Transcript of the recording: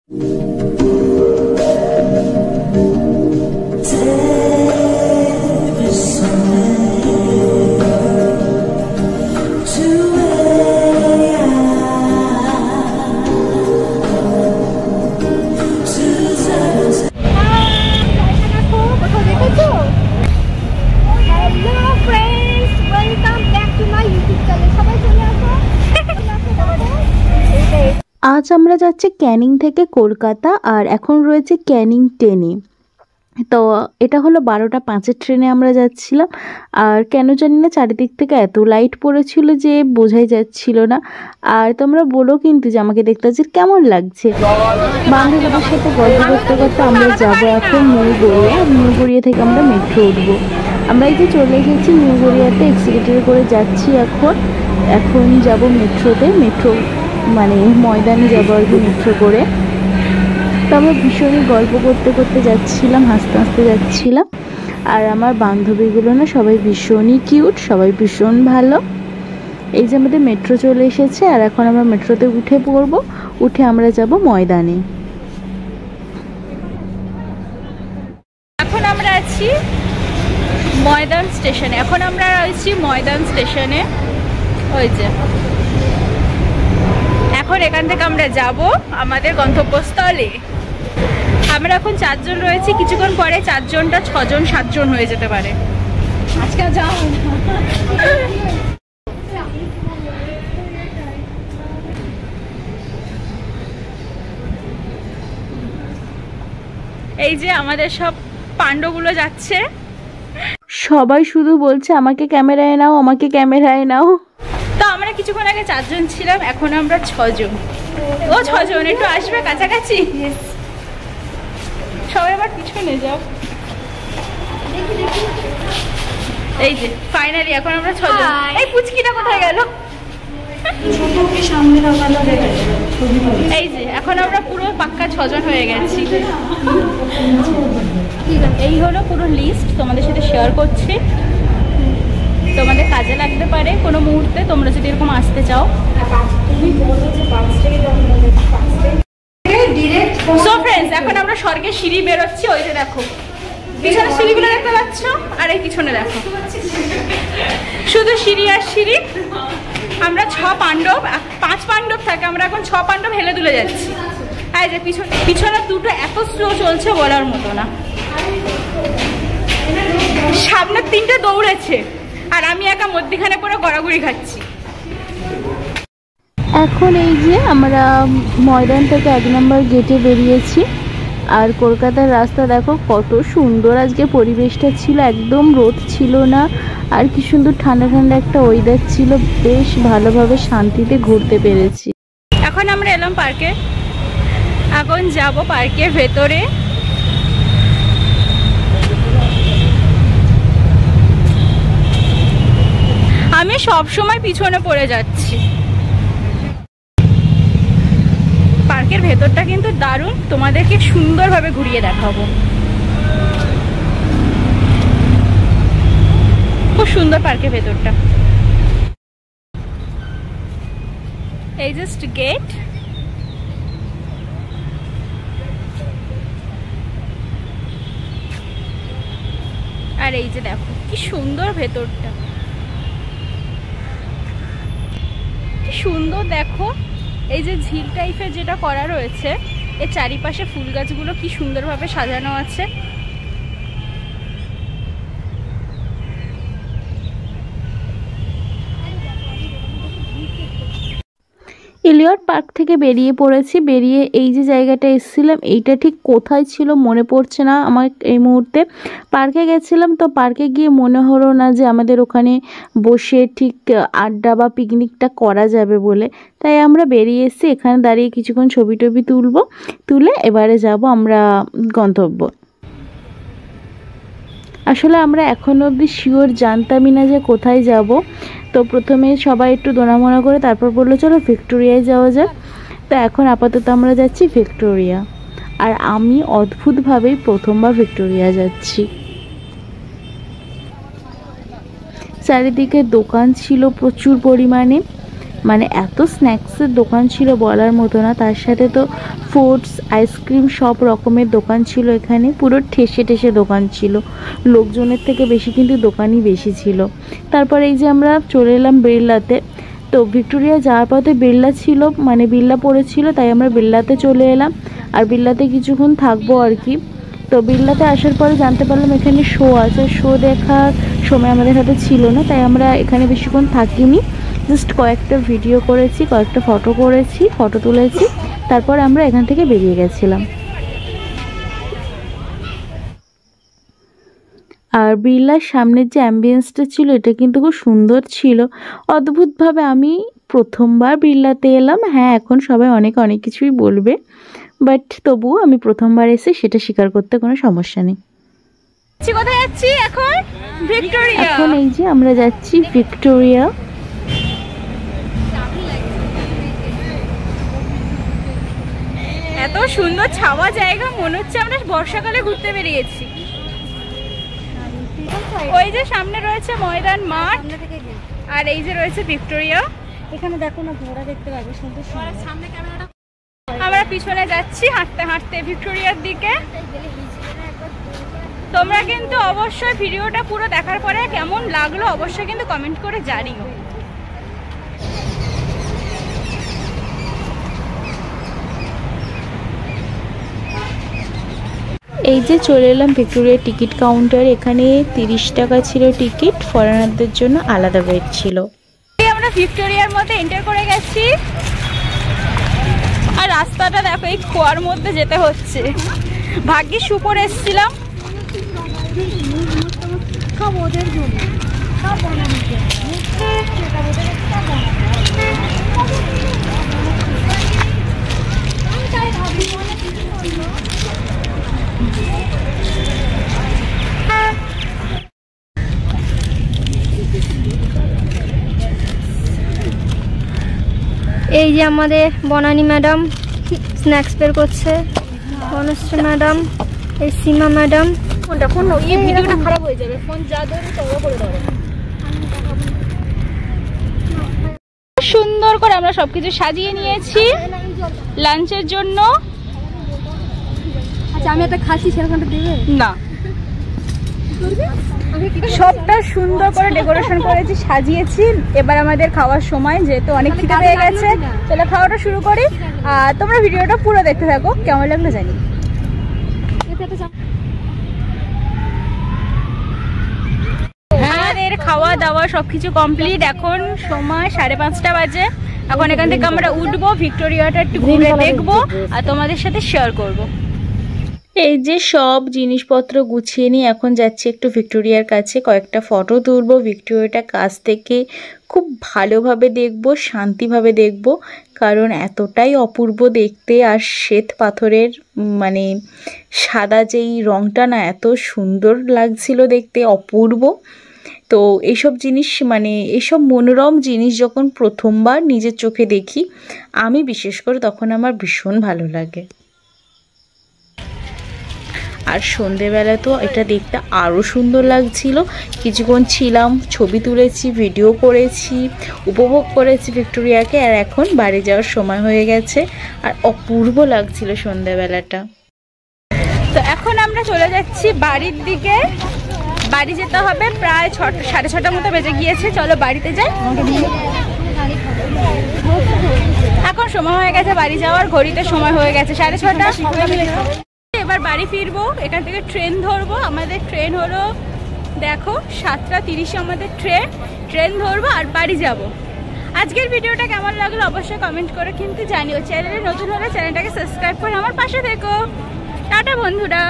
আজ আমরা যাচ্ছি ক্যানিং থেকে কলকাতা, আর এখন রয়েছে ক্যানিং 10-এ। তো এটা হলো 12:05-এর ট্রেনে আমরা যাচ্ছিলাম। আর কেন জানি না চারিদিক থেকে এত লাইট পড়েছিল যে বোঝাই যাচ্ছিল না। আর তোমরা বলো কিন্তু যে আমাকে দেখতে যে কেমন লাগছে। বান্ধবীদের সাথে গল্প করতে করতে আমরা যাবো এখন নিউ গড়িয়া। নিউ গড়িয়া থেকে আমরা মেট্রো উঠবো। আমরা এই যে চলে এসেছি নিউ গড়িয়াতে, এক্সিলেটরে করে যাচ্ছি এখন যাব মেট্রোতে। মেট্রো মানে ময়দানে যাবো আর কি মেট্রো করে। তো আমরা ভীষণই গল্প করতে করতে যাচ্ছিলাম, হাসতে হাসতে যাচ্ছিলাম। আর আমার বান্ধবীগুলো না সবাই ভীষণই কিউট, সবাই ভীষণ ভালো। এই যে আমাদের মেট্রো চলে এসেছে, আর এখন আমরা মেট্রোতে উঠে পড়বো। উঠে আমরা যাব ময়দানে। এখন আমরা আছি ময়দান স্টেশনে। ময়দান স্টেশনে। ওই যে এখন এখান থেকে আমরা যাব আমাদের গন্তব্যস্থলে। আমরা এখন 4 জন রয়েছি, কিছুক্ষণ পরে 4 জনটা 6 জন 7 জন হয়ে যেতে পারে। আজকে যাও। এই যে আমাদের সব পাণ্ডবগুলো যাচ্ছে। সবাই শুধু বলছে আমাকে ক্যামেরায় নাও, আমাকে ক্যামেরায় নাও। তো আমরা কিছুক্ষণ আগে 4 জন ছিলাম, এখন আমরা 6 জন। ও 6 জন একটু আসবে কাছাকাছি। সবাই আবার পিছনে যাও। এই যে ফাইনালি এখন আমরা 6 জন। এই পুচকিটা কোথায় গেল? এই যে এখন আমরা পুরো পাক্কা 6 জন হয়ে গেছি। এই হলো পুরো লিস্ট, তোমাদের সাথে শেয়ার করছি। তোমাদের কাজে লাগতে পারে কোনো মুহূর্তে, তোমরা যদি এরকম আসতে চাও। সো ফ্রেন্ডস, এখন আমরা স্বর্গের সিঁড়ি বেরোচ্ছি। ওই যে দেখো পিছনে সিঁড়িগুলো দেখতে পাচ্ছ, আর এই পিছনে দেখো শুধু সিঁড়ি আর সিঁড়ি। আমরা 6 পাণ্ডব, 5 পাণ্ডব থাকে, আমরা এখন 6 পাণ্ডব হেলে দুলে যাচ্ছি। এই যে পিছনে দুটো এত স্লো চলছে বলার মতো না। সামনে 3টে দৌড়েছে, আর আমি একা মধ্যখানে পরে গড়াগড়ি খাচ্ছি। এখন এই যে আমরা ময়দান থেকে 1 নম্বর গেটে বেরিয়েছি। আর কলকাতার রাস্তা দেখো কত সুন্দর আজকে পরিবেশটা ছিল, একদম রোদ ছিল না। আর কি সুন্দর ঠান্ডা ঠান্ডা একটা ওয়েদার ছিল, বেশ ভালোভাবে শান্তিতে ঘুরতে পেরেছি। এখন আমরা এলাম পার্কে, এখন যাব পার্কের ভেতরে। আমি সব সময় পিছনে পড়ে যাচ্ছি। পার্কের ভেতরটা কিন্তু দারুণ, তোমাদেরকে সুন্দরভাবে ঘুরিয়ে দেখাবো। খুব সুন্দর পার্কের ভেতরটা। এই জাস্ট গেট। আর এই যে দেখো কি সুন্দর ভেতরটা, কি সুন্দর দেখো। এই যে ঝিল টাইপের যেটা করা রয়েছে, এর চারিপাশে ফুল গাছগুলো কি সুন্দরভাবে সাজানো আছে। এলিয়ট পার্ক থেকে বেরিয়ে পড়েছি। বেরিয়ে এই যে জায়গাটা এসেছিলাম, এইটা ঠিক কোথায় ছিল মনে পড়ছে না আমার এই মুহূর্তে। পার্কে গেছিলাম, তো পার্কে গিয়ে মনে হলো না যে আমাদের ওখানে বসে ঠিক আড্ডা বা পিকনিকটা করা যাবে বলে, তাই আমরা বেরিয়ে এসেছি। এখানে দাঁড়িয়ে কিছুক্ষণ ছবি টবি তুলে এবারে যাব আমরা গন্তব্য। আসলে আমরা এখনো অবধি শিওর জানতামই না যে কোথায় যাব। তো প্রথমে সবাই একটু দোনামোনা করে তারপর বললো চলো ভিক্টোরিয়ায় যাওয়া যাক। তো এখন আপাতত আমরা যাচ্ছি ভিক্টোরিয়া। আর আমি অদ্ভুতভাবেই প্রথমবার ভিক্টোরিয়া যাচ্ছি। চারিদিকে দোকান ছিল প্রচুর পরিমাণে। মানে এত স্ন্যাক্সের দোকান ছিল বলার মতো না, তার সাথে তো ফুডস, আইসক্রিম সব রকমের দোকান ছিল এখানে। পুরো ঠেসে ঠেসে দোকান ছিল, লোকজনের থেকে বেশি কিন্তু দোকানই বেশি ছিল। তারপর এই যে আমরা চলে এলাম বিড়লাতে। তো ভিক্টোরিয়া যাওয়ার পথে বিড়লা ছিল, মানে বিড়লা পড়েছিল, তাই আমরা বিড়লাতে চলে এলাম আর বিড়লাতে কিছুক্ষণ থাকবো আর কি। তো বিড়লাতে আসার পরে জানতে পারলাম এখানে শো আছে। শো দেখার সময় আমাদের হাতে ছিল না, তাই আমরা এখানে বেশিক্ষণ থাকিনি, জাস্ট কয়েকটা ভিডিও করেছি, কয়েকটা ফটো তুলেছি, তারপর আমরা এখান থেকে বেরিয়ে গেছিলাম। আর বিড়লার সামনের যে অ্যাম্বিয়েন্সটা ছিল এটা কিন্তু খুব সুন্দর ছিল। অদ্ভুতভাবে আমি প্রথমবার বিড়লাতে এলাম। হ্যাঁ, এখন সবাই অনেক কিছুই বলবে, বাট তবুও আমি প্রথমবার এসে সেটা স্বীকার করতে কোনো সমস্যা নেই। কোথায় যাচ্ছি এখন? ভিক্টোরিয়া। এখন এই যে আমরা যাচ্ছি ভিক্টোরিয়া। এত সুন্দর ছাওয়া জায়গা, মনে হচ্ছে আমরা বর্ষাকালে ঘুরতে বেরিয়েছি। ওই যে সামনে রয়েছে ময়দান মাঠ, আর এই যে রয়েছে ভিক্টোরিয়া। এখানে দেখো না, ঘোড়া দেখতে পাবে সুন্দর সুন্দর। সামনে ক্যামেরাটা, আমরা পিছনে যাচ্ছি হাঁটতে হাঁটতে ভিক্টোরিয়ার দিকে। তোমরা কিন্তু অবশ্যই ভিডিওটা পুরো দেখার পরে কেমন লাগলো অবশ্যই কিন্তু কমেন্ট করে জানিও। এই যে চলে এলাম ভিক্টোরিয়ার টিকিট কাউন্টার। এখানে 30 টাকা ছিল টিকিট, ফরেনারদের জন্য আলাদা রেট ছিল। আমরা ভিক্টোরিয়ার মধ্যে এন্টার করে গেছি, আর রাস্তাটা দেখো এই খোয়ার মধ্যে যেতে হচ্ছে। ভাগ্যে সুপর এসেছিলাম। সব ওদের জন্য, সব বানানোর জন্য। এই যে আমাদের বনানী ম্যাডাম স্ন্যাক্স বের করছে, বনশ্রী ম্যাডাম, এই সীমা ম্যাডাম। কোনটা ফোন? এই ভিডিওটা খারাপ হয়ে যাবে, ফোন যা ধরে তবে করে দাও। সুন্দর করে আমরা সবকিছু সাজিয়ে নিয়েছি লাঞ্চের জন্য। আচ্ছা, আমি একটা খাচ্ছি, সেরকমটা দেবে না, সবটা সুন্দর করে ডেকোরেশন করেছি, সাজিয়েছি। এবার আমাদের খাওয়ার সময়, যেহেতু অনেক খিদে পেয়ে গেছে, তাহলে খাওয়াটা শুরু করি। আর তোমরা ভিডিওটা পুরো দেখতে থাকো, কেমন লাগলো জানি। আমাদের খাওয়া দাওয়া সবকিছু কমপ্লিট। এখন সময় 5:30 বাজে। এখন এখান থেকে আমরা উঠবো, ভিক্টোরিয়াটা একটু ঘুরে দেখবো আর তোমাদের সাথে শেয়ার করবো। এই যে সব জিনিসপত্র গুছিয়ে নিয়ে এখন যাচ্ছি একটু ভিক্টোরিয়ার কাছে, কয়েকটা ফটো তুলবো। ভিক্টোরিয়াটা কাছ থেকে খুব ভালোভাবে দেখবো, শান্তিভাবে দেখবো, কারণ এতটাই অপূর্ব দেখতে। আর শ্বেত পাথরের মানে সাদা যেই রঙটা না, এত সুন্দর লাগছিল দেখতে, অপূর্ব। তো এইসব জিনিস, মানে এইসব মনোরম জিনিস যখন প্রথমবার নিজের চোখে দেখি আমি, বিশেষ করে তখন আমার ভীষণ ভালো লাগে। আর সন্ধেবেলা তো এটা দেখতে আরও সুন্দর লাগছিল। কিছুক্ষণ ছিলাম, ছবি তুলেছি, ভিডিও করেছি, উপভোগ করেছি ভিক্টোরিয়াকে। আর এখন বাড়ি যাওয়ার সময় হয়ে গেছে, আর অপূর্ব লাগছিল সন্ধেবেলাটা। তো এখন আমরা চলে যাচ্ছি বাড়ির দিকে। বাড়ি যেতে হবে, প্রায় 6:30 মতো বেজে গিয়েছে। চলো বাড়িতে যাই। এখন সময় হয়ে গেছে বাড়ি যাওয়ার, ঘড়িতে সময় হয়ে গেছে 6:30। এবার বাড়ি ফিরবো, এখান থেকে ট্রেন ধরবো। আমাদের ট্রেন হলো, দেখো 7:30 আমাদের ট্রেন ধরবো আর বাড়ি যাব। আজকের ভিডিওটা কেমন লাগলো অবশ্যই কমেন্ট করে কিন্তু জানিও। চ্যানেলে নতুন হলে চ্যানেলটাকে সাবস্ক্রাইব করে আমার পাশে থেকো। টাটা বন্ধুরা।